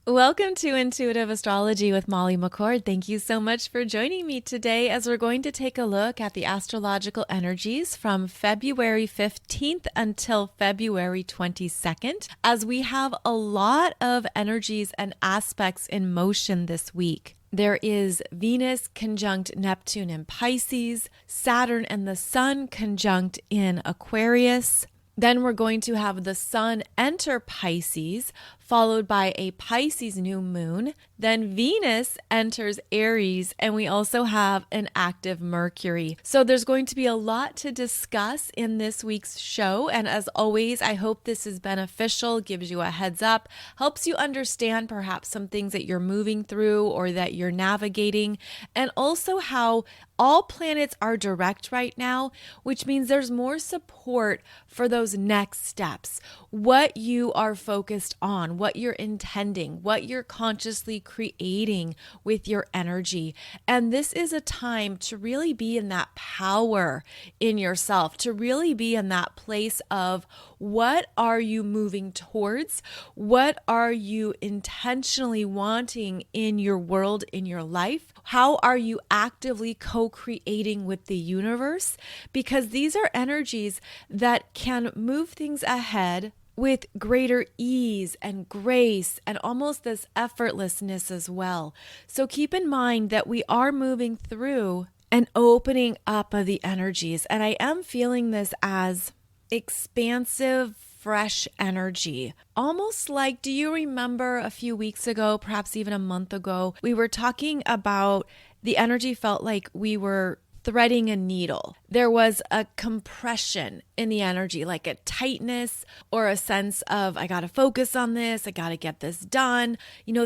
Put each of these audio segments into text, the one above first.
Welcome to Intuitive Astrology with Molly McCord. Thank you so much for joining me today as we're going to take a look at the astrological energies from February 15th until February 22nd, as we have a lot of energies and aspects in motion this week. There is Venus conjunct Neptune in Pisces, Saturn and the Sun conjunct in Aquarius. Then we're going to have the Sun enter Pisces, followed by a Pisces New Moon. Then Venus enters Aries, and we also have an active Mercury. So there's going to be a lot to discuss in this week's show. And as always, I hope this is beneficial, gives you a heads up, helps you understand perhaps some things that you're moving through or that you're navigating, and also how all planets are direct right now, which means there's more support for those next steps, what you are focused on, what you're intending, what you're consciously creating with your energy. And this is a time to really be in that power in yourself, to really be in that place of what are you moving towards? What are you intentionally wanting in your world, in your life? How are you actively co-creating with the universe? Because these are energies that can move things ahead with greater ease and grace and almost this effortlessness as well. So keep in mind that we are moving through an opening up of the energies. And I am feeling this as expansive, fresh energy. Almost like, do you remember a few weeks ago, perhaps even a month ago, we were talking about the energy felt like we were threading a needle. There was a compression in the energy, like a tightness or a sense of, I got to focus on this, I got to get this done.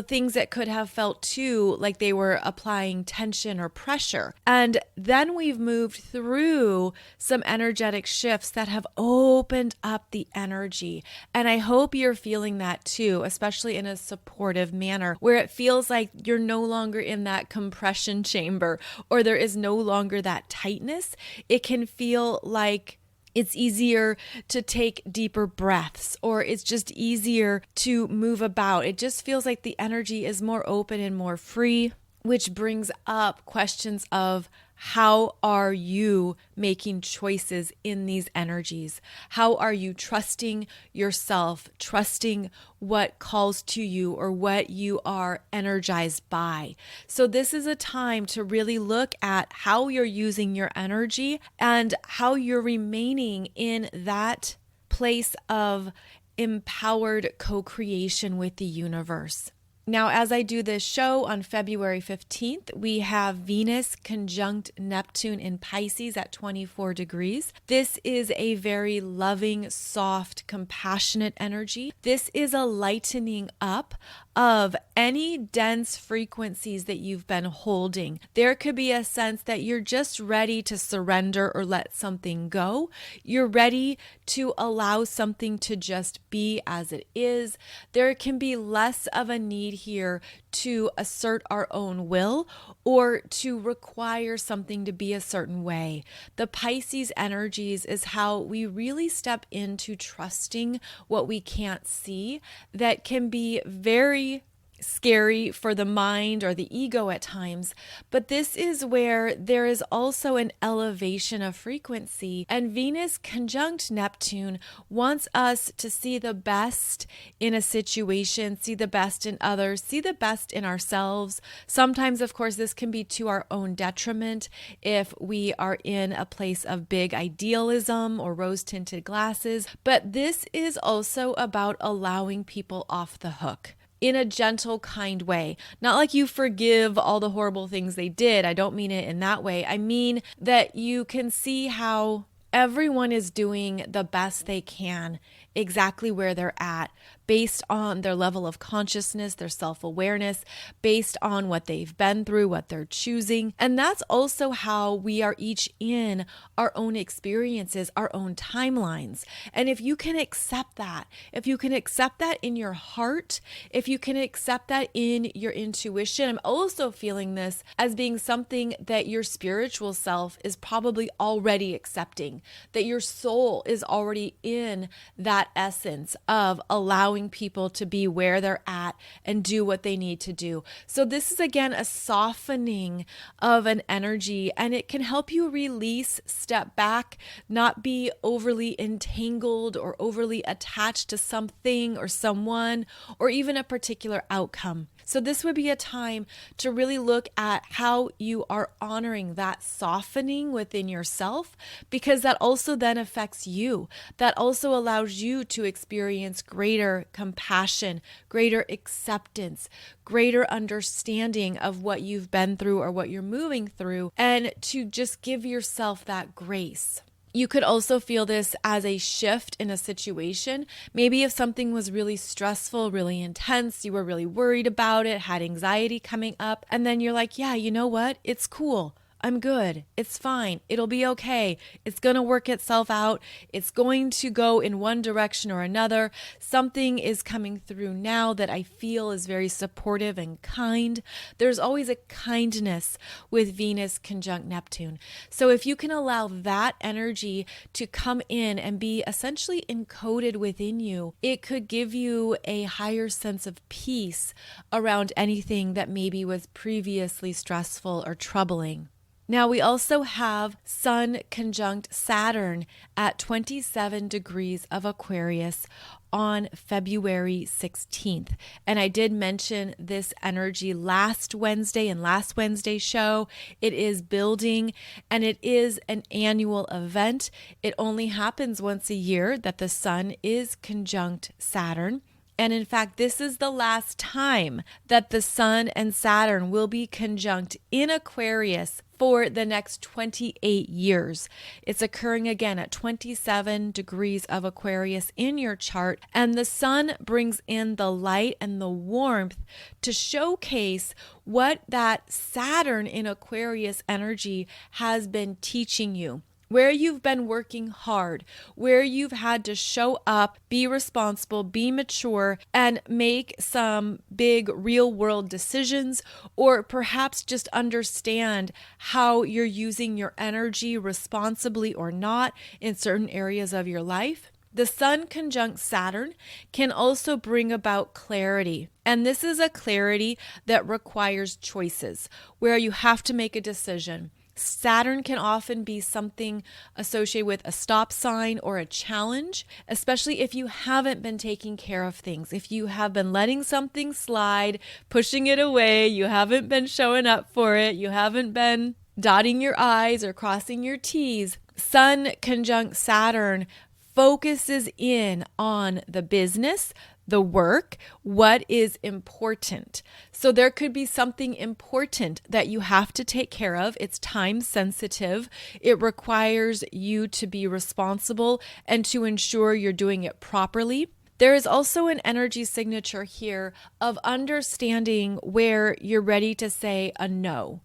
Things that could have felt too like they were applying tension or pressure. And then we've moved through some energetic shifts that have opened up the energy. And I hope you're feeling that too, especially in a supportive manner, where it feels like you're no longer in that compression chamber, or there is no longer that tightness. It can feel like it's easier to take deeper breaths, or it's just easier to move about. It just feels like the energy is more open and more free, which brings up questions of how are you making choices in these energies? How are you trusting yourself, trusting what calls to you or what you are energized by? So this is a time to really look at how you're using your energy and how you're remaining in that place of empowered co-creation with the universe. Now, as I do this show on February 15th, we have Venus conjunct Neptune in Pisces at 24 degrees. This is a very loving, soft, compassionate energy. This is a lightening up of any dense frequencies that you've been holding. There could be a sense that you're just ready to surrender or let something go. You're ready to allow something to just be as it is. There can be less of a need here to assert our own will or to require something to be a certain way. The Pisces energies is how we really step into trusting what we can't see. That can be very scary for the mind or the ego at times, but this is where there is also an elevation of frequency, and Venus conjunct Neptune wants us to see the best in a situation, see the best in others, see the best in ourselves. Sometimes, of course, this can be to our own detriment if we are in a place of big idealism or rose-tinted glasses, but this is also about allowing people off the hook in a gentle, kind way. Not like you forgive all the horrible things they did. I don't mean it in that way. I mean that you can see how everyone is doing the best they can exactly where they're at, based on their level of consciousness, their self-awareness, based on what they've been through, what they're choosing. And that's also how we are each in our own experiences, our own timelines. And if you can accept that, if you can accept that in your heart, if you can accept that in your intuition, I'm also feeling this as being something that your spiritual self is probably already accepting, that your soul is already in that essence of allowing allowing people to be where they're at and do what they need to do. So this is again a softening of an energy, and it can help you release, step back, not be overly entangled or overly attached to something or someone or even a particular outcome. So this would be a time to really look at how you are honoring that softening within yourself, because that also then affects you. That also allows you to experience greater compassion, greater acceptance, greater understanding of what you've been through or what you're moving through, and to just give yourself that grace. You could also feel this as a shift in a situation. Maybe if something was really stressful, really intense, you were really worried about it, had anxiety coming up, and then you're like, yeah, you know what? It's cool. I'm good. It's fine. It'll be okay. It's going to work itself out. It's going to go in one direction or another. Something is coming through now that I feel is very supportive and kind. There's always a kindness with Venus conjunct Neptune. So if you can allow that energy to come in and be essentially encoded within you, it could give you a higher sense of peace around anything that maybe was previously stressful or troubling. Now we also have Sun conjunct Saturn at 27 degrees of Aquarius on February 16th. And I did mention this energy last Wednesday in last Wednesday's show. It is building and it is an annual event. It only happens once a year that the Sun is conjunct Saturn. And in fact, this is the last time that the Sun and Saturn will be conjunct in Aquarius for the next 28 years. It's occurring again at 27 degrees of Aquarius in your chart. And the Sun brings in the light and the warmth to showcase what that Saturn in Aquarius energy has been teaching you. Where you've been working hard, where you've had to show up, be responsible, be mature, and make some big real world decisions, or perhaps just understand how you're using your energy responsibly or not in certain areas of your life. The Sun conjunct Saturn can also bring about clarity. And this is a clarity that requires choices, where you have to make a decision. Saturn can often be something associated with a stop sign or a challenge, especially if you haven't been taking care of things. If you have been letting something slide, pushing it away, you haven't been showing up for it, you haven't been dotting your I's or crossing your T's. Sun conjunct Saturn focuses in on the business, the work, what is important. So there could be something important that you have to take care of. It's time sensitive. It requires you to be responsible and to ensure you're doing it properly. There is also an energy signature here of understanding where you're ready to say a no.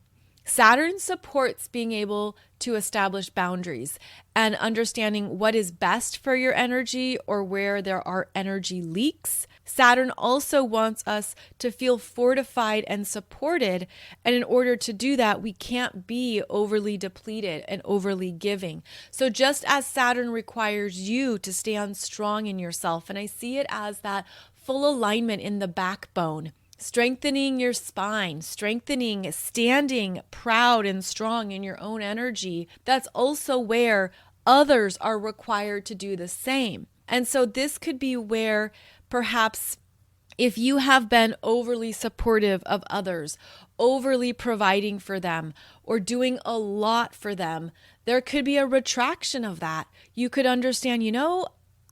Saturn supports being able to establish boundaries and understanding what is best for your energy or where there are energy leaks. Saturn also wants us to feel fortified and supported. And in order to do that, we can't be overly depleted and overly giving. So just as Saturn requires you to stand strong in yourself, and I see it as that full alignment in the backbone, strengthening your spine, standing proud and strong in your own energy. That's also where others are required to do the same. And so this could be where perhaps if you have been overly supportive of others, overly providing for them, or doing a lot for them, there could be a retraction of that. You could understand,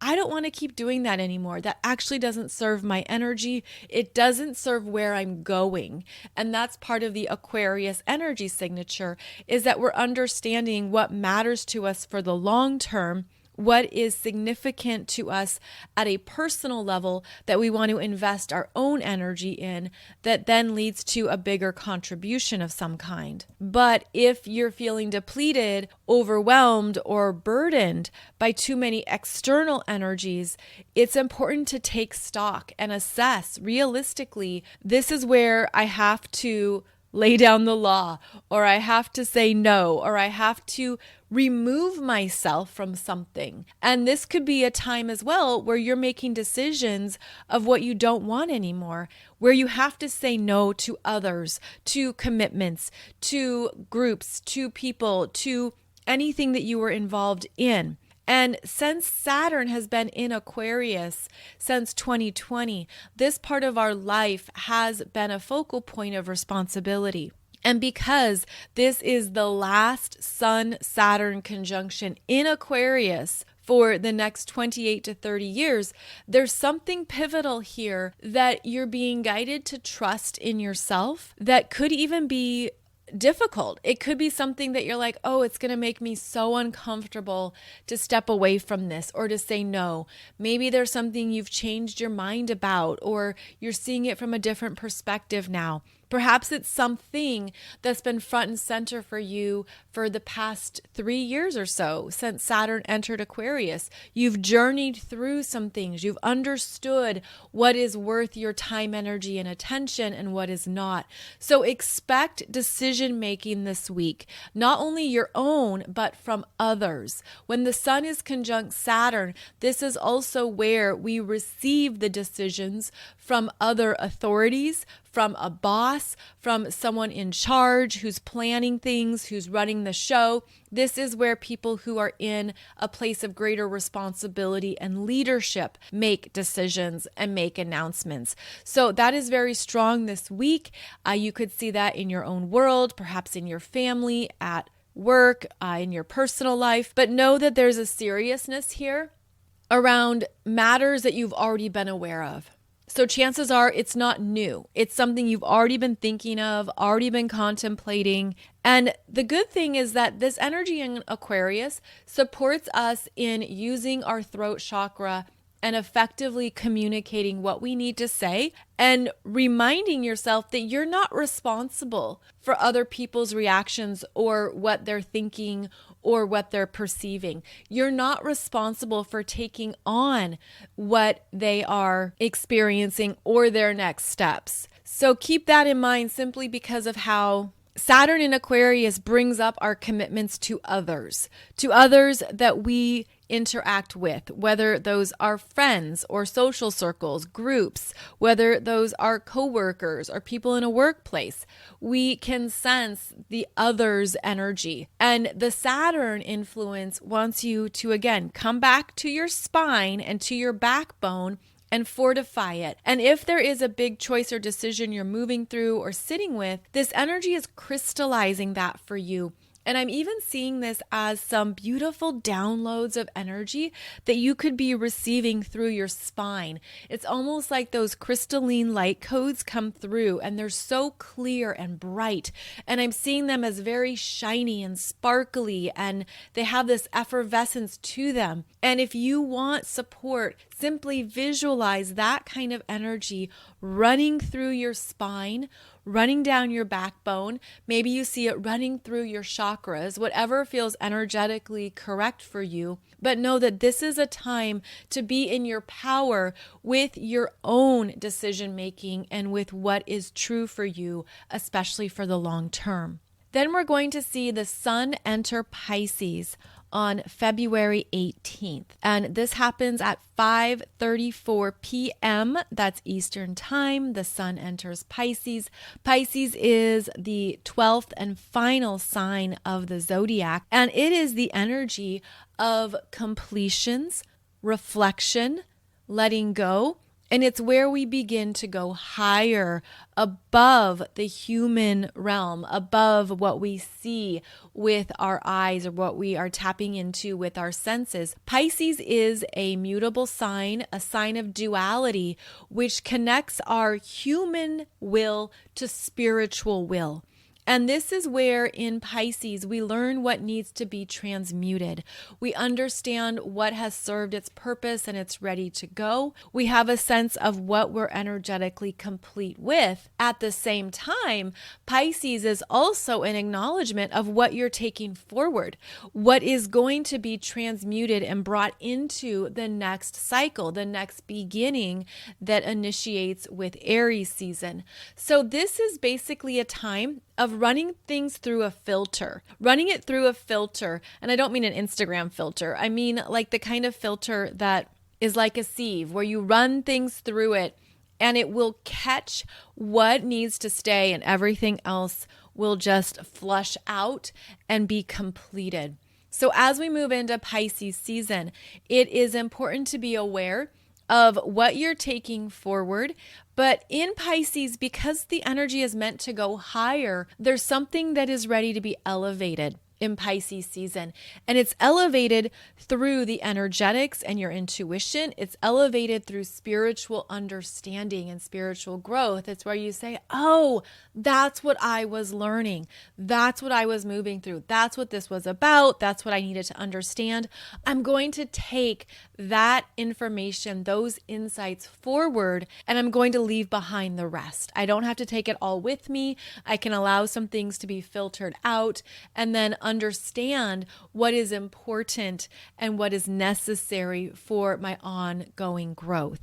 I don't want to keep doing that anymore. That actually doesn't serve my energy. It doesn't serve where I'm going. And that's part of the Aquarius energy signature, is that we're understanding what matters to us for the long term, what is significant to us at a personal level that we want to invest our own energy in, that then leads to a bigger contribution of some kind. But if you're feeling depleted, overwhelmed, or burdened by too many external energies, it's important to take stock and assess realistically, this is where I have to lay down the law, or I have to say no, or I have to remove myself from something. And this could be a time as well where you're making decisions of what you don't want anymore, where you have to say no to others, to commitments, to groups, to people, to anything that you were involved in. And since Saturn has been in Aquarius since 2020, this part of our life has been a focal point of responsibility. And because this is the last Sun-Saturn conjunction in Aquarius for the next 28 to 30 years, there's something pivotal here that you're being guided to trust in yourself that could even be difficult. It could be something that you're like, oh, it's going to make me so uncomfortable to step away from this or to say no. Maybe there's something you've changed your mind about, or you're seeing it from a different perspective now. Perhaps it's something that's been front and center for you for the past 3 years or so since Saturn entered Aquarius. You've journeyed through some things. You've understood what is worth your time, energy, and attention and what is not. So expect decision making this week, not only your own, but from others. When the Sun is conjunct Saturn, this is also where we receive the decisions from other authorities, from a boss, from someone in charge who's planning things, who's running the show. This is where people who are in a place of greater responsibility and leadership make decisions and make announcements. So that is very strong this week. You could see that in your own world, perhaps in your family, at work, in your personal life. But know that there's a seriousness here around matters that you've already been aware of. So chances are it's not new. It's something you've already been thinking of, already been contemplating. And the good thing is that this energy in Aquarius supports us in using our throat chakra and effectively communicating what we need to say and reminding yourself that you're not responsible for other people's reactions or what they're thinking or what they're perceiving. You're not responsible for taking on what they are experiencing or their next steps. So keep that in mind, simply because of how Saturn in Aquarius brings up our commitments to others that we interact with, whether those are friends or social circles, groups, whether those are coworkers or people in a workplace. We can sense the other's energy. And the Saturn influence wants you to, again, come back to your spine and to your backbone and fortify it. And if there is a big choice or decision you're moving through or sitting with, this energy is crystallizing that for you. And I'm even seeing this as some beautiful downloads of energy that you could be receiving through your spine. It's almost like those crystalline light codes come through and they're so clear and bright. And I'm seeing them as very shiny and sparkly, and they have this effervescence to them. And if you want support, simply visualize that kind of energy running through your spine, running down your backbone. Maybe you see it running through your chakras, whatever feels energetically correct for you. But know that this is a time to be in your power with your own decision making and with what is true for you, especially for the long term. Then we're going to see the Sun enter Pisces on February 18th. And this happens at 5:34 p.m. That's Eastern Time. The Sun enters Pisces. Pisces is the 12th and final sign of the zodiac, and it is the energy of completions, reflection, letting go. And it's where we begin to go higher, above the human realm, above what we see with our eyes or what we are tapping into with our senses. Pisces is a mutable sign, a sign of duality, which connects our human will to spiritual will. And this is where in Pisces, we learn what needs to be transmuted. We understand what has served its purpose and it's ready to go. We have a sense of what we're energetically complete with. At the same time, Pisces is also an acknowledgement of what you're taking forward, what is going to be transmuted and brought into the next cycle, the next beginning that initiates with Aries season. So this is basically a time of running things through a filter, running it through a filter. And I don't mean an Instagram filter. I mean like the kind of filter that is like a sieve where you run things through it and it will catch what needs to stay and everything else will just flush out and be completed. So as we move into Pisces season, it is important to be aware of what you're taking forward. But in Pisces, because the energy is meant to go higher, there's something that is ready to be elevated in Pisces season. And it's elevated through the energetics and your intuition. It's elevated through spiritual understanding and spiritual growth. It's where you say, oh, that's what I was learning. That's what I was moving through. That's what this was about. That's what I needed to understand. I'm going to take that information, those insights forward, and I'm going to leave behind the rest. I don't have to take it all with me. I can allow some things to be filtered out and then understand what is important and what is necessary for my ongoing growth.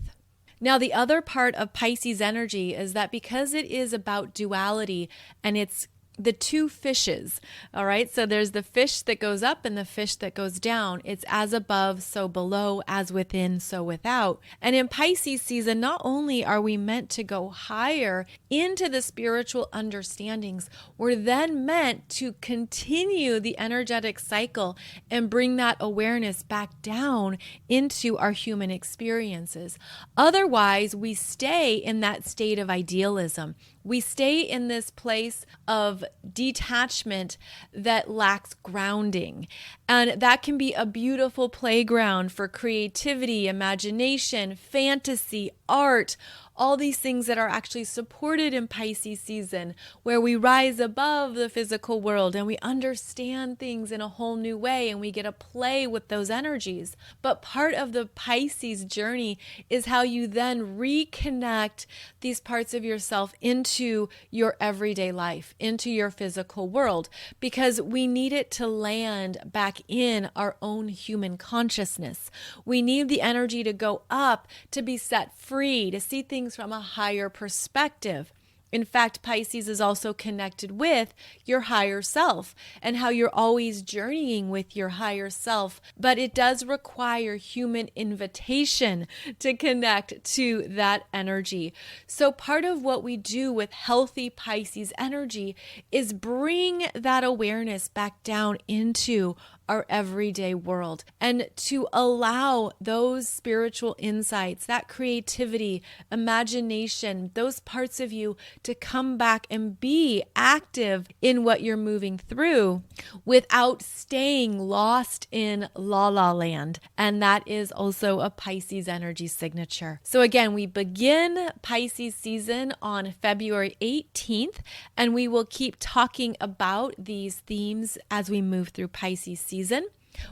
Now, the other part of Pisces energy is that because it is about duality and it's the two fishes, all right? So there's the fish that goes up and the fish that goes down. It's as above, so below, as within, so without. And in Pisces season, not only are we meant to go higher into the spiritual understandings, we're then meant to continue the energetic cycle and bring that awareness back down into our human experiences. Otherwise, we stay in that state of idealism. We stay in this place of detachment that lacks grounding. And that can be a beautiful playground for creativity, imagination, fantasy, art, all these things that are actually supported in Pisces season, where we rise above the physical world and we understand things in a whole new way and we get to play with those energies. But part of the Pisces journey is how you then reconnect these parts of yourself into your everyday life, into your physical world, because we need it to land back in our own human consciousness. We need the energy to go up, to be set free, to see things from a higher perspective. In fact, Pisces is also connected with your higher self and how you're always journeying with your higher self, but it does require human invitation to connect to that energy. So part of what we do with healthy Pisces energy is bring that awareness back down into our everyday world and to allow those spiritual insights, that creativity, imagination, those parts of you to come back and be active in what you're moving through without staying lost in la la land. And that is also a Pisces energy signature. So again, we begin Pisces season on February 18th, and we will keep talking about these themes as we move through Pisces season.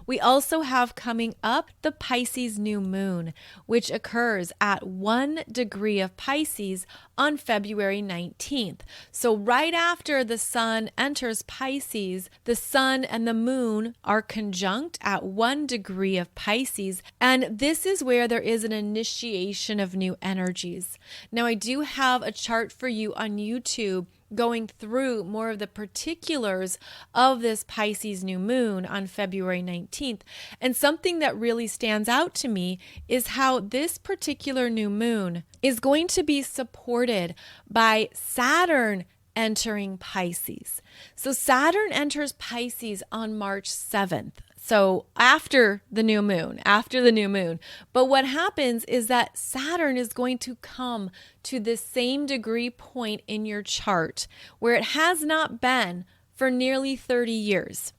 We also have coming up the Pisces New Moon, which occurs at 1 degree of Pisces on February 19th. So right after the sun enters Pisces, the sun and the moon are conjunct at 1 degree of Pisces. And this is where there is an initiation of new energies. Now, I do have a chart for you on YouTube going through more of the particulars of this Pisces new moon on February 19th. And something that really stands out to me is how this particular new moon is going to be supported by Saturn entering Pisces. So Saturn enters Pisces on March 7th. So after the new moon. But what happens is that Saturn is going to come to the same degree point in your chart where it has not been for nearly 30 years.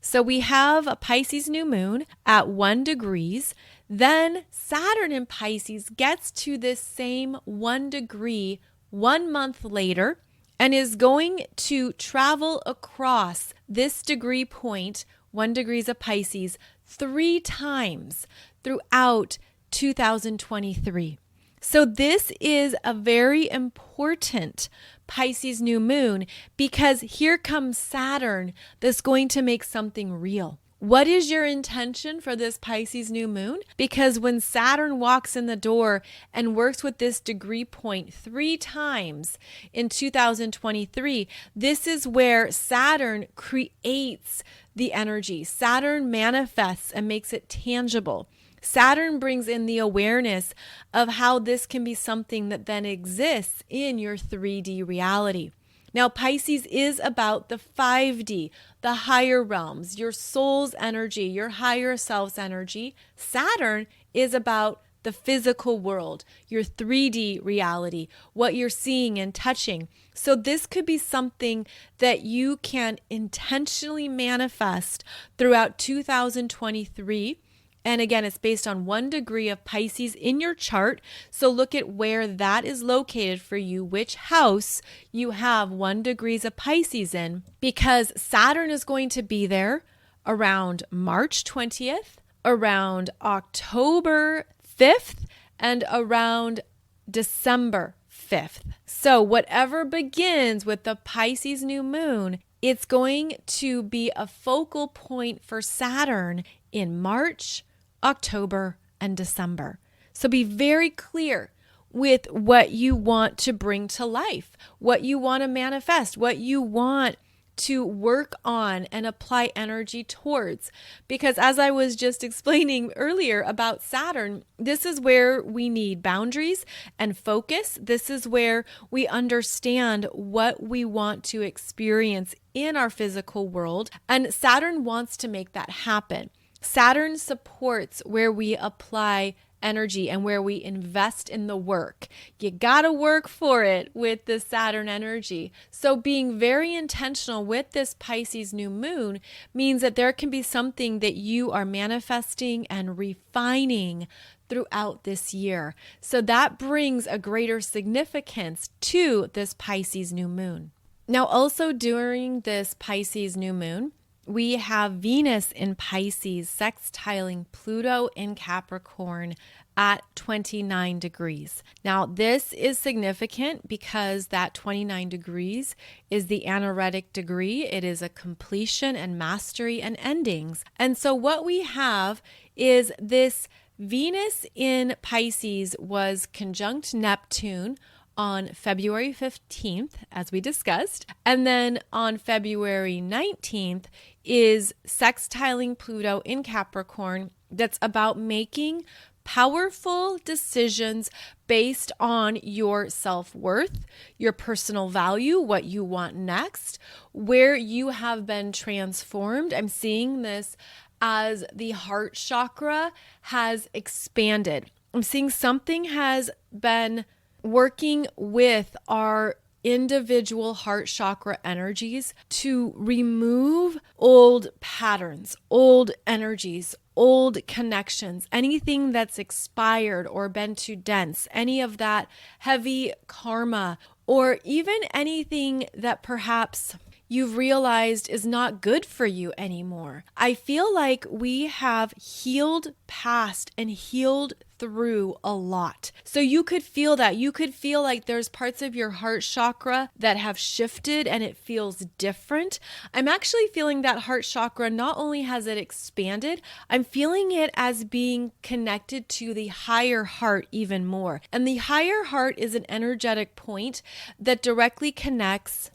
So we have a Pisces new moon at 1 degrees. Then Saturn in Pisces gets to this same 1 degree 1 month later and is going to travel across this degree point, 1 degrees of Pisces, 3 times throughout 2023. So this is a very important Pisces new moon because here comes Saturn that's going to make something real. What is your intention for this Pisces new moon? Because when Saturn walks in the door and works with this degree point 3 times in 2023, this is where Saturn creates the energy. Saturn manifests and makes it tangible. Saturn brings in the awareness of how this can be something that then exists in your 3D reality. Now, Pisces is about the 5D, the higher realms, your soul's energy, your higher self's energy. Saturn is about the physical world, your 3D reality, what you're seeing and touching. So this could be something that you can intentionally manifest throughout 2023. And again, it's based on 1 degree of Pisces in your chart. So look at where that is located for you, which house you have 1 degrees of Pisces in, because Saturn is going to be there around March 20th, around October 5th, and around December 5th. So whatever begins with the Pisces new moon, it's going to be a focal point for Saturn in March, October, and December. So be very clear with what you want to bring to life, what you want to manifest, what you want to work on and apply energy towards. Because as I was just explaining earlier about Saturn, this is where we need boundaries and focus. This is where we understand what we want to experience in our physical world. And Saturn wants to make that happen. Saturn supports where we apply energy and where we invest in the work. You gotta work for it with the Saturn energy. So being very intentional with this Pisces new moon means that there can be something that you are manifesting and refining throughout this year. So that brings a greater significance to this Pisces new moon. Now, also during this Pisces new moon, we have Venus in Pisces sextiling Pluto in Capricorn at 29 degrees. Now, this is significant because that 29 degrees is the anaretic degree. It is a completion and mastery and endings. And so what we have is this Venus in Pisces was conjunct Neptune on February 15th, as we discussed. And then on February 19th is sextiling Pluto in Capricorn. That's about making powerful decisions based on your self-worth, your personal value, what you want next, where you have been transformed. I'm seeing this as the heart chakra has expanded. I'm seeing something has been working with our individual heart chakra energies to remove old patterns, old energies, old connections, anything that's expired or been too dense, any of that heavy karma, or even anything that perhaps you've realized is not good for you anymore. I feel like we have healed past and healed through a lot. So you could feel that. You could feel like there's parts of your heart chakra that have shifted and it feels different. I'm actually feeling that heart chakra, not only has it expanded, I'm feeling it as being connected to the higher heart even more. And the higher heart is an energetic point that directly connects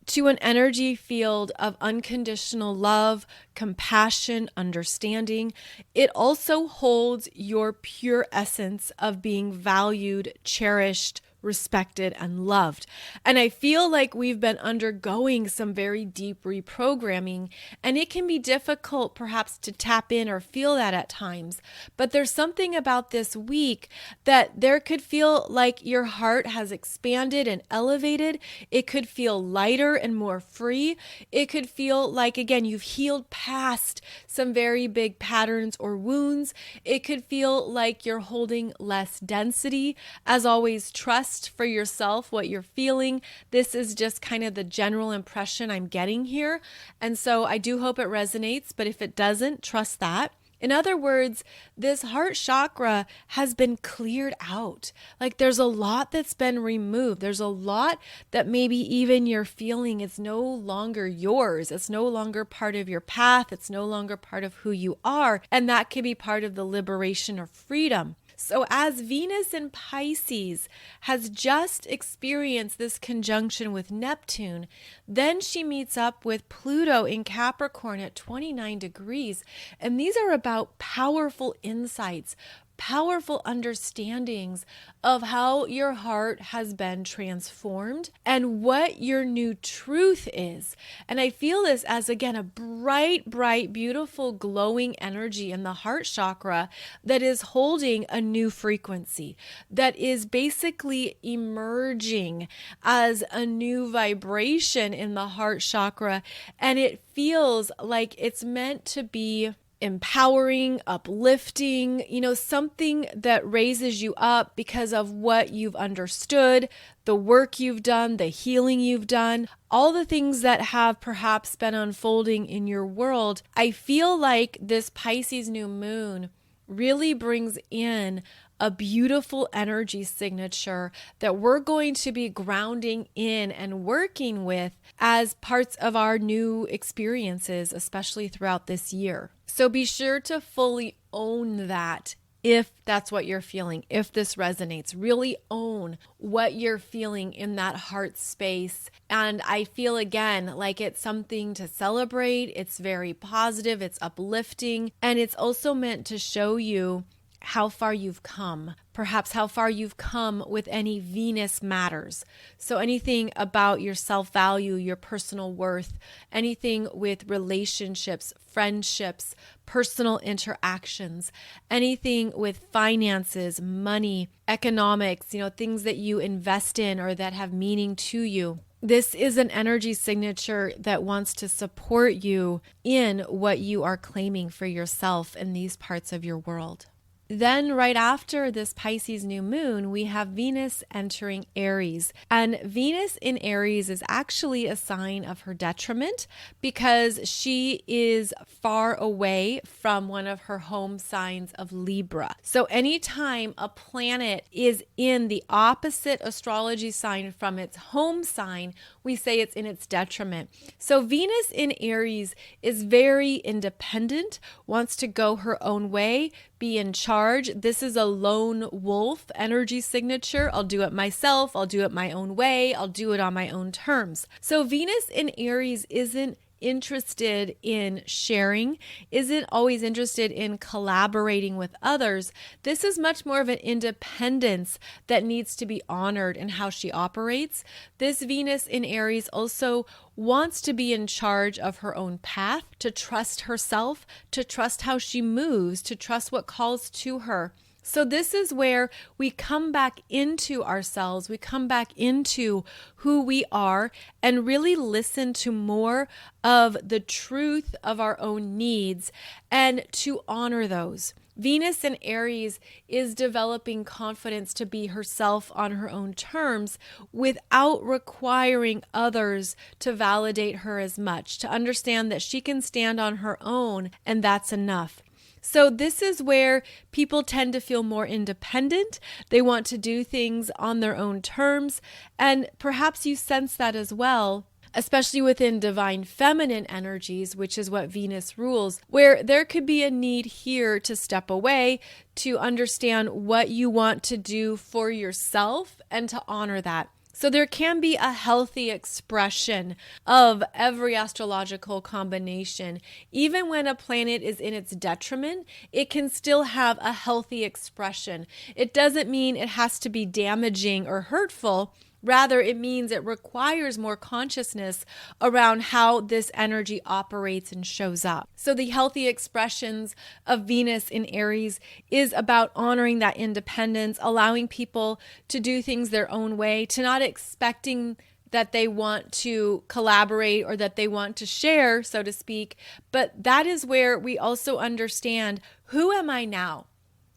to an energy field of unconditional love, compassion, understanding. It also holds your pure essence of being valued, cherished, respected, and loved. And I feel like we've been undergoing some very deep reprogramming, and it can be difficult perhaps to tap in or feel that at times. But there's something about this week that there could feel like your heart has expanded and elevated. It could feel lighter and more free. It could feel like, again, you've healed past some very big patterns or wounds. It could feel like you're holding less density. As always, trust trust for yourself what you're feeling. This is just kind of the general impression I'm getting here. And so I do hope it resonates, but if it doesn't, trust that. In other words, this heart chakra has been cleared out. Like there's a lot that's been removed. There's a lot that maybe even you're feeling is no longer yours. It's no longer part of your path. It's no longer part of who you are. And that can be part of the liberation or freedom. So as Venus in Pisces has just experienced this conjunction with Neptune, then she meets up with Pluto in Capricorn at 29 degrees. And these are about powerful insights, powerful understandings of how your heart has been transformed and what your new truth is. And I feel this as, again, a bright, bright, beautiful, glowing energy in the heart chakra that is holding a new frequency, that is basically emerging as a new vibration in the heart chakra. And it feels like it's meant to be empowering, uplifting, something that raises you up because of what you've understood, the work you've done, the healing you've done, all the things that have perhaps been unfolding in your world. I feel like this Pisces new moon really brings in a beautiful energy signature that we're going to be grounding in and working with as parts of our new experiences, especially throughout this year. So be sure to fully own that if that's what you're feeling, if this resonates. Really own what you're feeling in that heart space. And I feel, again, like it's something to celebrate. It's very positive, it's uplifting, and it's also meant to show you how far you've come, perhaps how far you've come with any Venus matters. So anything about your self-value, your personal worth, anything with relationships, friendships, personal interactions, anything with finances, money, economics, things that you invest in or that have meaning to you. This is an energy signature that wants to support you in what you are claiming for yourself in these parts of your world. Then right after this Pisces new moon, we have Venus entering Aries. And Venus in Aries is actually a sign of her detriment because she is far away from one of her home signs of Libra. So anytime a planet is in the opposite astrology sign from its home sign, we say it's in its detriment. So Venus in Aries is very independent, wants to go her own way, be in charge. This is a lone wolf energy signature. I'll do it myself. I'll do it my own way. I'll do it on my own terms. So Venus in Aries isn't interested in sharing, isn't always interested in collaborating with others. This is much more of an independence that needs to be honored in how she operates. This Venus in Aries also wants to be in charge of her own path, to trust herself, to trust how she moves, to trust what calls to her. So this is where we come back into ourselves, we come back into who we are and really listen to more of the truth of our own needs and to honor those. Venus in Aries is developing confidence to be herself on her own terms without requiring others to validate her as much, to understand that she can stand on her own and that's enough. So this is where people tend to feel more independent. They want to do things on their own terms. And perhaps you sense that as well, especially within divine feminine energies, which is what Venus rules, where there could be a need here to step away, to understand what you want to do for yourself and to honor that. So there can be a healthy expression of every astrological combination. Even when a planet is in its detriment, it can still have a healthy expression. It doesn't mean it has to be damaging or hurtful. Rather, it means it requires more consciousness around how this energy operates and shows up. So the healthy expressions of Venus in Aries is about honoring that independence, allowing people to do things their own way, to not expecting that they want to collaborate or that they want to share, so to speak. But that is where we also understand, who am I now?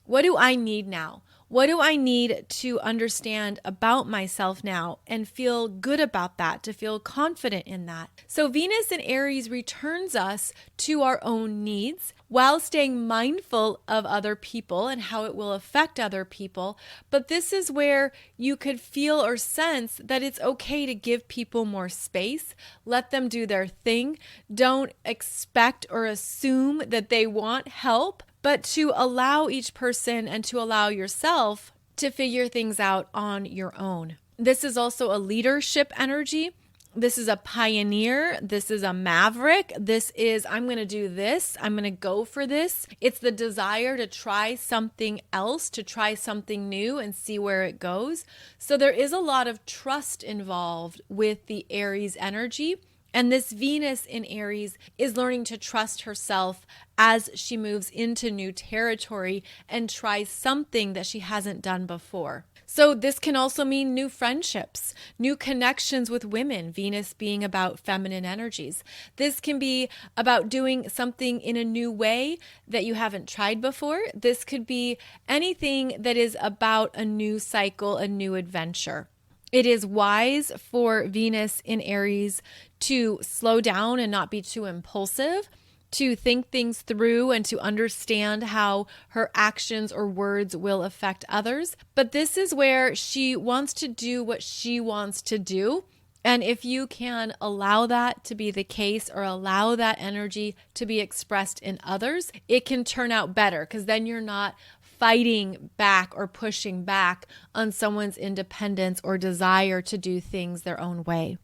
What do I need now? What do I need to understand about myself now and feel good about that, to feel confident in that? So Venus in Aries returns us to our own needs while staying mindful of other people and how it will affect other people. But this is where you could feel or sense that it's okay to give people more space, let them do their thing. Don't expect or assume that they want help, but to allow each person and to allow yourself to figure things out on your own. This is also a leadership energy. This is a pioneer. This is a maverick. This is, I'm going to do this. I'm going to go for this. It's the desire to try something else, to try something new and see where it goes. So there is a lot of trust involved with the Aries energy. And this Venus in Aries is learning to trust herself as she moves into new territory and tries something that she hasn't done before. So this can also mean new friendships, new connections with women, Venus being about feminine energies. This can be about doing something in a new way that you haven't tried before. This could be anything that is about a new cycle, a new adventure. It is wise for Venus in Aries to slow down and not be too impulsive, to think things through and to understand how her actions or words will affect others. But this is where she wants to do what she wants to do. And if you can allow that to be the case or allow that energy to be expressed in others, it can turn out better because then you're not fighting back or pushing back on someone's independence or desire to do things their own way.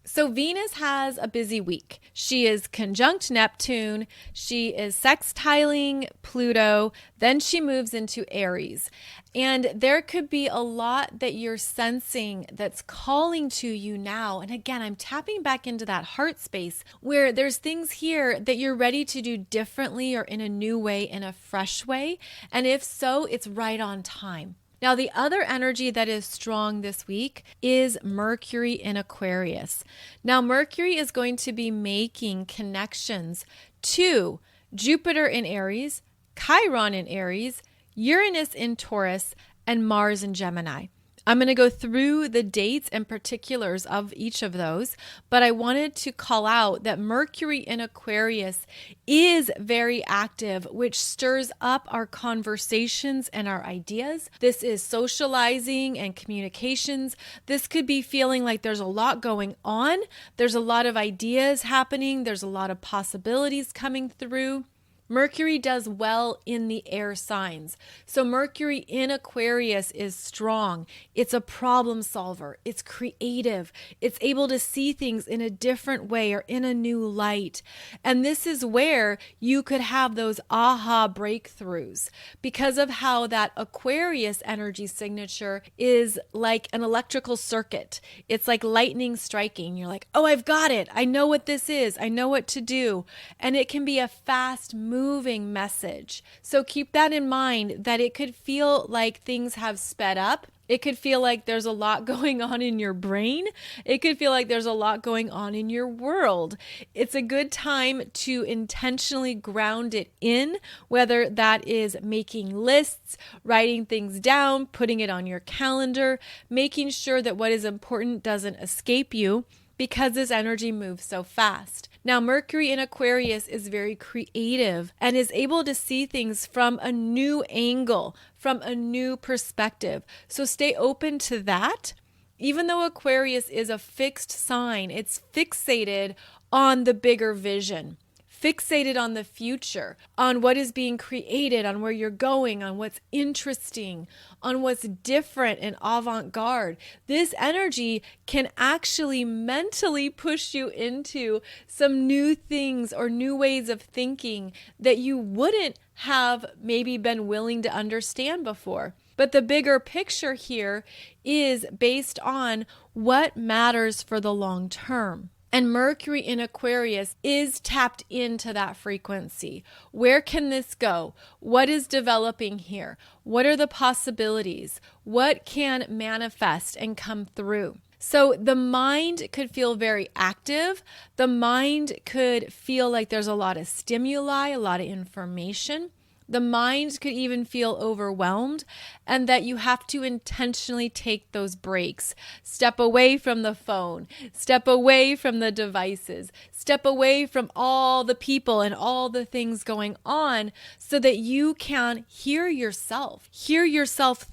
So Venus has a busy week. She is conjunct Neptune. She is sextiling Pluto. Then she moves into Aries. And there could be a lot that you're sensing that's calling to you now. And again, I'm tapping back into that heart space where there's things here that you're ready to do differently or in a new way, in a fresh way. And if so, it's right on time. Now, the other energy that is strong this week is Mercury in Aquarius. Now, Mercury is going to be making connections to Jupiter in Aries, Chiron in Aries, Uranus in Taurus, and Mars in Gemini. I'm going to go through the dates and particulars of each of those, but I wanted to call out that Mercury in Aquarius is very active, which stirs up our conversations and our ideas. This is socializing and communications. This could be feeling like there's a lot going on. There's a lot of ideas happening. There's a lot of possibilities coming through. Mercury does well in the air signs. So Mercury in Aquarius is strong. It's a problem solver. It's creative. It's able to see things in a different way or in a new light. And this is where you could have those aha breakthroughs because of how that Aquarius energy signature is like an electrical circuit. It's like lightning striking. You're like, oh, I've got it. I know what this is. I know what to do. And it can be a fast moving message. So keep that in mind that it could feel like things have sped up. It could feel like there's a lot going on in your brain. It could feel like there's a lot going on in your world. It's a good time to intentionally ground it in, whether that is making lists, writing things down, putting it on your calendar, making sure that what is important doesn't escape you because this energy moves so fast. Now, Mercury in Aquarius is very creative and is able to see things from a new angle, from a new perspective. So stay open to that. Even though Aquarius is a fixed sign, it's fixated on the bigger vision, fixated on the future, on what is being created, on where you're going, on what's interesting, on what's different and avant-garde. This energy can actually mentally push you into some new things or new ways of thinking that you wouldn't have maybe been willing to understand before. But the bigger picture here is based on what matters for the long term. And Mercury in Aquarius is tapped into that frequency. Where can this go? What is developing here? What are the possibilities? What can manifest and come through? So the mind could feel very active. The mind could feel like there's a lot of stimuli, a lot of information. The mind could even feel overwhelmed, and that you have to intentionally take those breaks. Step away from the phone, step away from the devices, step away from all the people and all the things going on so that you can hear yourself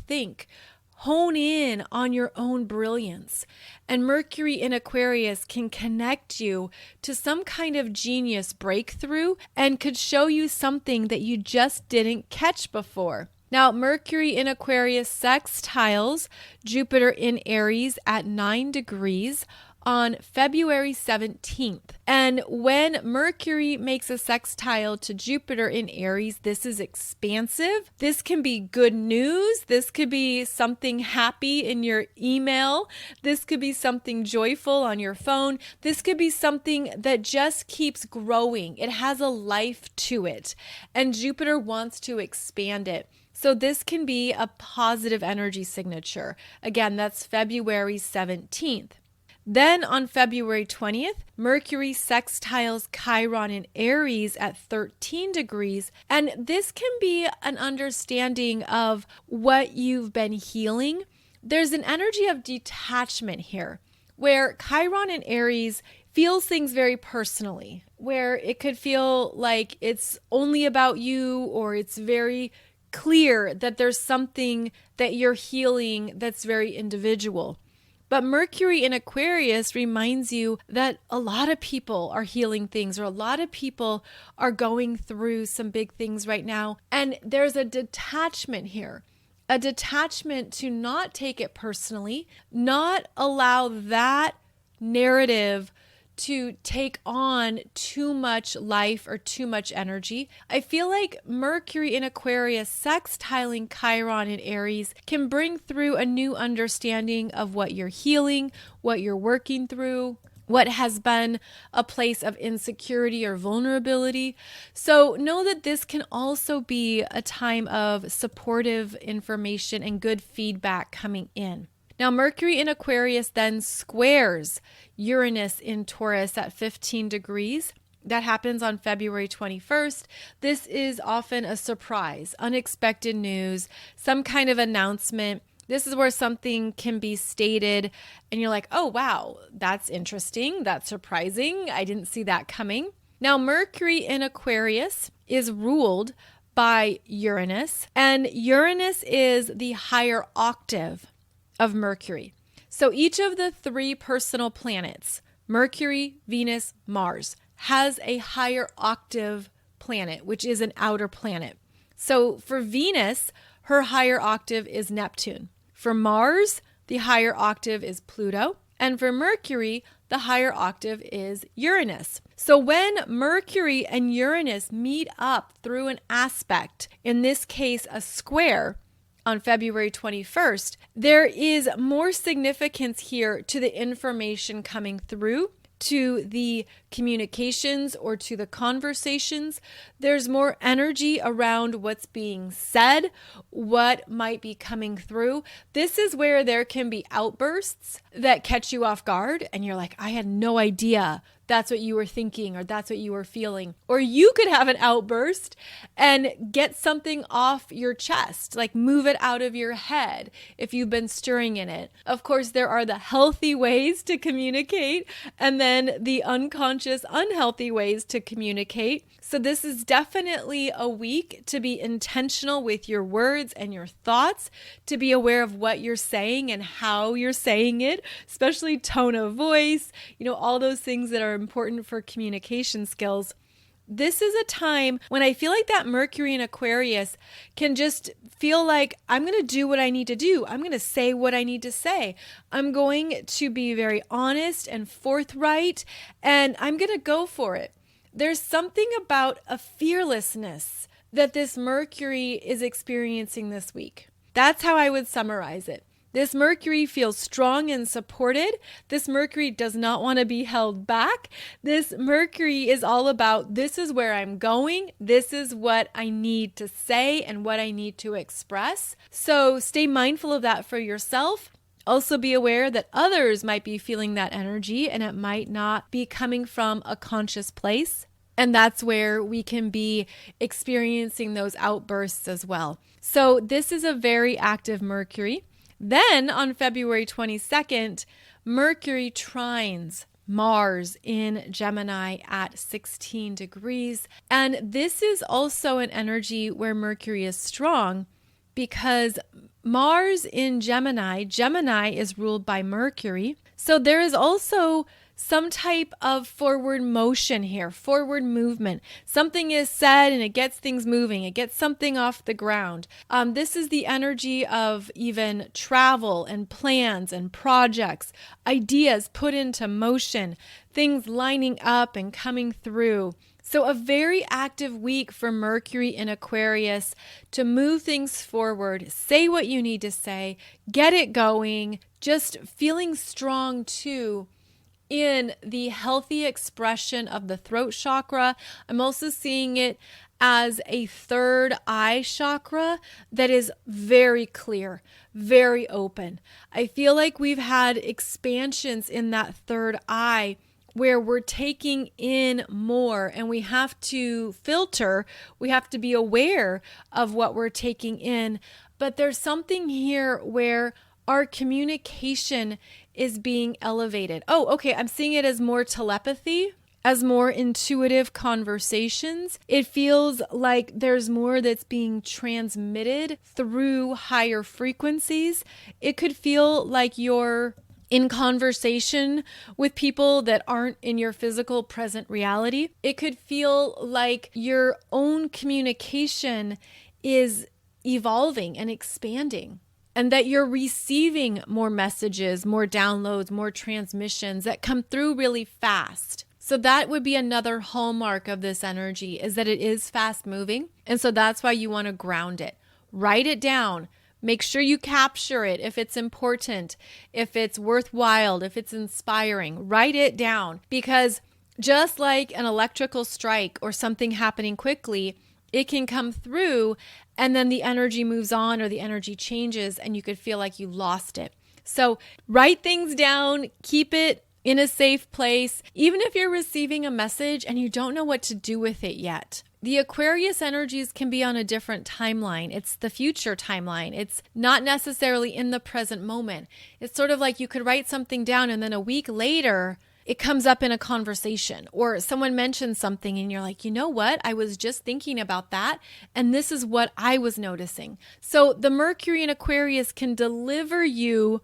think. Hone in on your own brilliance. And Mercury in Aquarius can connect you to some kind of genius breakthrough and could show you something that you just didn't catch before. Now, Mercury in Aquarius sextiles Jupiter in Aries at 9 degrees on February 17th. And when Mercury makes a sextile to Jupiter in Aries, this is expansive. This can be good news. This could be something happy in your email. This could be something joyful on your phone. This could be something that just keeps growing. It has a life to it, and Jupiter wants to expand it. So this can be a positive energy signature. Again, that's February 17th. Then on February 20th, Mercury sextiles Chiron in Aries at 13 degrees. And this can be an understanding of what you've been healing. There's an energy of detachment here, where Chiron in Aries feels things very personally, where it could feel like it's only about you, or it's very clear that there's something that you're healing that's very individual. But Mercury in Aquarius reminds you that a lot of people are healing things, or a lot of people are going through some big things right now. And there's a detachment here, a detachment to not take it personally, not allow that narrative to take on too much life or too much energy. I feel like Mercury in Aquarius sextiling Chiron in Aries can bring through a new understanding of what you're healing, what you're working through, what has been a place of insecurity or vulnerability. So know that this can also be a time of supportive information and good feedback coming in. Now, Mercury in Aquarius then squares Uranus in Taurus at 15 degrees. That happens on February 21st. This is often a surprise, unexpected news, some kind of announcement. This is where something can be stated and you're like, oh, wow, that's interesting. That's surprising. I didn't see that coming. Now, Mercury in Aquarius is ruled by Uranus, and Uranus is the higher octave of Mercury. So each of the three personal planets, Mercury, Venus, Mars, has a higher octave planet, which is an outer planet. So for Venus, her higher octave is Neptune. For Mars, the higher octave is Pluto. And for Mercury, the higher octave is Uranus. So when Mercury and Uranus meet up through an aspect, in this case a square, on February 21st, there is more significance here to the information coming through, to the communications or to the conversations. There's more energy around what's being said, what might be coming through. This is where there can be outbursts that catch you off guard and you're like, I had no idea that's what you were thinking or that's what you were feeling. Or you could have an outburst and get something off your chest, like move it out of your head if you've been stirring in it. Of course, there are the healthy ways to communicate and then the unconscious, unhealthy ways to communicate. So this is definitely a week to be intentional with your words and your thoughts, to be aware of what you're saying and how you're saying it, especially tone of voice, all those things that are important for communication skills. This is a time when I feel like that Mercury in Aquarius can just feel like I'm going to do what I need to do. I'm going to say what I need to say. I'm going to be very honest and forthright, and I'm going to go for it. There's something about a fearlessness that this Mercury is experiencing this week. That's how I would summarize it. This Mercury feels strong and supported. This Mercury does not want to be held back. This Mercury is all about, this is where I'm going. This is what I need to say and what I need to express. So stay mindful of that for yourself. Also be aware that others might be feeling that energy and it might not be coming from a conscious place. And that's where we can be experiencing those outbursts as well. So this is a very active Mercury. Then on February 22nd, Mercury trines Mars in Gemini at 16 degrees. And this is also an energy where Mercury is strong because Mars in Gemini, Gemini is ruled by Mercury. So there is also some type of forward motion here, forward movement. Something is said and it gets things moving. It gets something off the ground. This is the energy of even travel and plans and projects, ideas put into motion, things lining up and coming through. So a very active week for Mercury in Aquarius to move things forward, say what you need to say, get it going, just feeling strong too in the healthy expression of the throat chakra. I'm also seeing it as a third eye chakra that is very clear, very open. I feel like we've had expansions in that third eye where we're taking in more and we have to filter, we have to be aware of what we're taking in. But there's something here where our communication is being elevated. Oh, okay. I'm seeing it as more telepathy, as more intuitive conversations. It feels like there's more that's being transmitted through higher frequencies. It could feel like you're in conversation with people that aren't in your physical present reality. It could feel like your own communication is evolving and expanding, and that you're receiving more messages, more downloads, more transmissions that come through really fast. So that would be another hallmark of this energy, is that it is fast moving. And so that's why you want to ground it. Write it down. Make sure you capture it if it's important, if it's worthwhile, if it's inspiring. Write it down, because just like an electrical strike or something happening quickly, it can come through and then the energy moves on or the energy changes and you could feel like you lost it. So write things down, keep it in a safe place, even if you're receiving a message and you don't know what to do with it yet. The Aquarius energies can be on a different timeline. It's the future timeline. It's not necessarily in the present moment. It's sort of like you could write something down and then a week later, it comes up in a conversation or someone mentions something and you're like, you know what? I was just thinking about that. And this is what I was noticing. So the Mercury in Aquarius can deliver you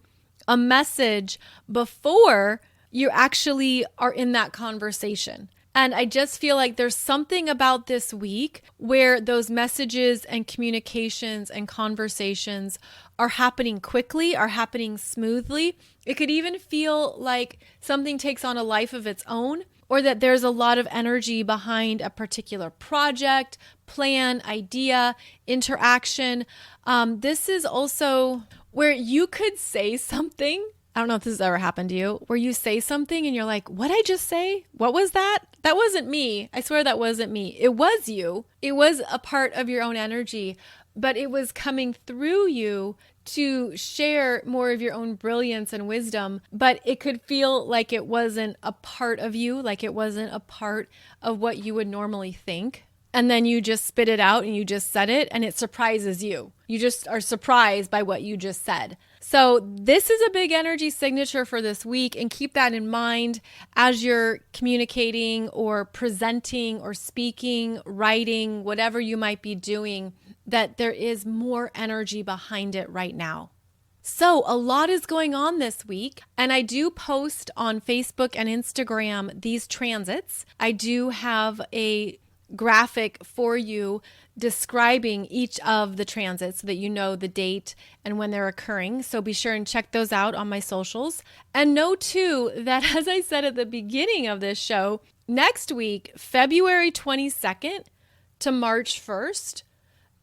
a message before you actually are in that conversation. And I just feel like there's something about this week where those messages and communications and conversations are happening quickly, are happening smoothly. It could even feel like something takes on a life of its own, or that there's a lot of energy behind a particular project, plan, idea, interaction. This is also where you could say something. I don't know if this has ever happened to you, where you say something and you're like, what'd I just say? What was that? That wasn't me. I swear that wasn't me. It was you. It was a part of your own energy, but it was coming through you to share more of your own brilliance and wisdom. But it could feel like it wasn't a part of you, like it wasn't a part of what you would normally think. And then you just spit it out and you just said it and it surprises you. You just are surprised by what you just said. So this is a big energy signature for this week, and keep that in mind as you're communicating or presenting or speaking, writing, whatever you might be doing, that there is more energy behind it right now. So a lot is going on this week, and I do post on Facebook and Instagram these transits. I do have a graphic for you describing each of the transits so that you know the date and when they're occurring. So be sure and check those out on my socials. And know too that, as I said at the beginning of this show, next week, February 22nd to March 1st,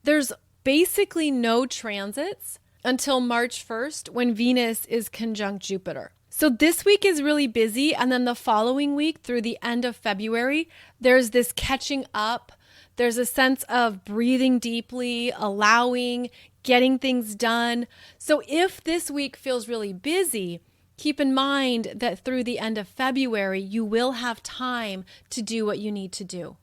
there's basically no transits until March 1st when Venus is conjunct Jupiter. So this week is really busy, and then the following week through the end of February, there's this catching up. There's a sense of breathing deeply, allowing, getting things done. So if this week feels really busy, keep in mind that through the end of February, you will have time to do what you need to do.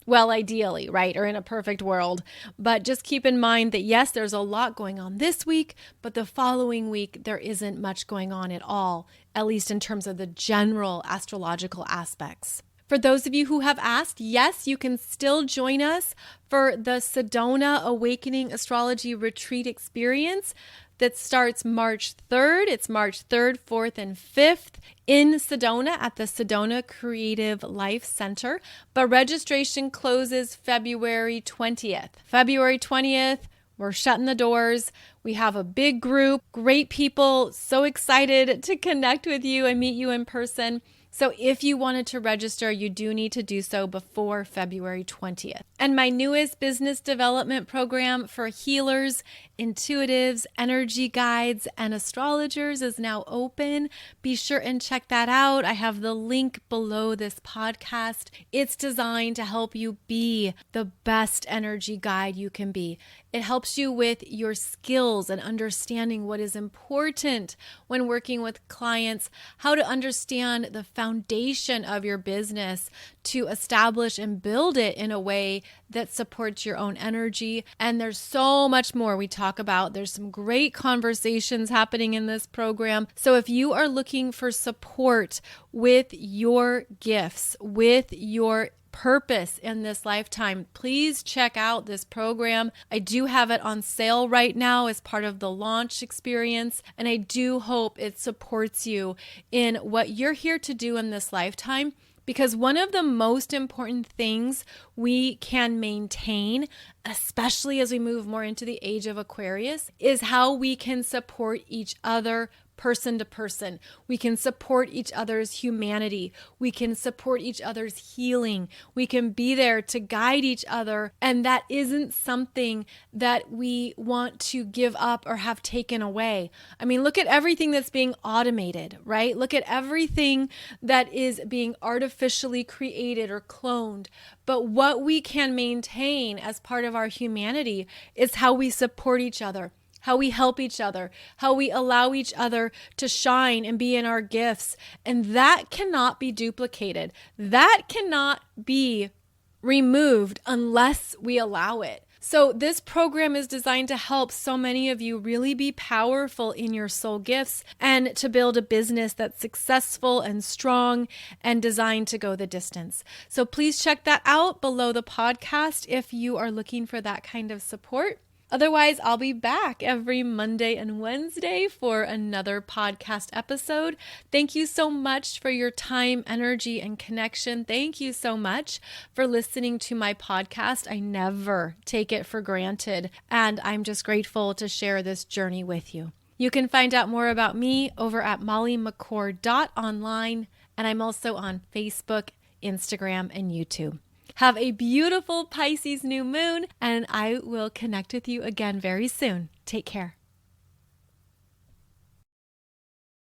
Well, ideally, right? Or in a perfect world. But just keep in mind that yes, there's a lot going on this week, but the following week, there isn't much going on at all, at least in terms of the general astrological aspects. For those of you who have asked, yes, you can still join us for the Sedona Awakening Astrology Retreat Experience that starts March 3rd. It's March 3rd, 4th, and 5th in Sedona at the Sedona Creative Life Center. But registration closes February 20th. February 20th, we're shutting the doors. We have a big group, great people, so excited to connect with you and meet you in person. So if you wanted to register, you do need to do so before February 20th. And my newest business development program for healers, intuitives, energy guides, and astrologers is now open. Be sure and check that out. I have the link below this podcast. It's designed to help you be the best energy guide you can be. It helps you with your skills and understanding what is important when working with clients, how to understand the foundation of your business to establish and build it in a way that supports your own energy. And there's so much more we talk about. There's some great conversations happening in this program. So if you are looking for support with your gifts, with your purpose in this lifetime, please check out this program. I do have it on sale right now as part of the launch experience, and I do hope it supports you in what you're here to do in this lifetime. Because one of the most important things we can maintain, especially as we move more into the age of Aquarius, is how we can support each other person to person. We can support each other's humanity. We can support each other's healing. We can be there to guide each other. And that isn't something that we want to give up or have taken away. I mean, look at everything that's being automated, right? Look at everything that is being artificially created or cloned. But what we can maintain as part of our humanity is how we support each other, how we help each other, how we allow each other to shine and be in our gifts. And that cannot be duplicated. That cannot be removed unless we allow it. So this program is designed to help so many of you really be powerful in your soul gifts and to build a business that's successful and strong and designed to go the distance. So please check that out below the podcast if you are looking for that kind of support. Otherwise, I'll be back every Monday and Wednesday for another podcast episode. Thank you so much for your time, energy, and connection. Thank you so much for listening to my podcast. I never take it for granted, and I'm just grateful to share this journey with you. You can find out more about me over at mollymccord.online, and I'm also on Facebook, Instagram, and YouTube. Have a beautiful Pisces new moon, and I will connect with you again very soon. Take care.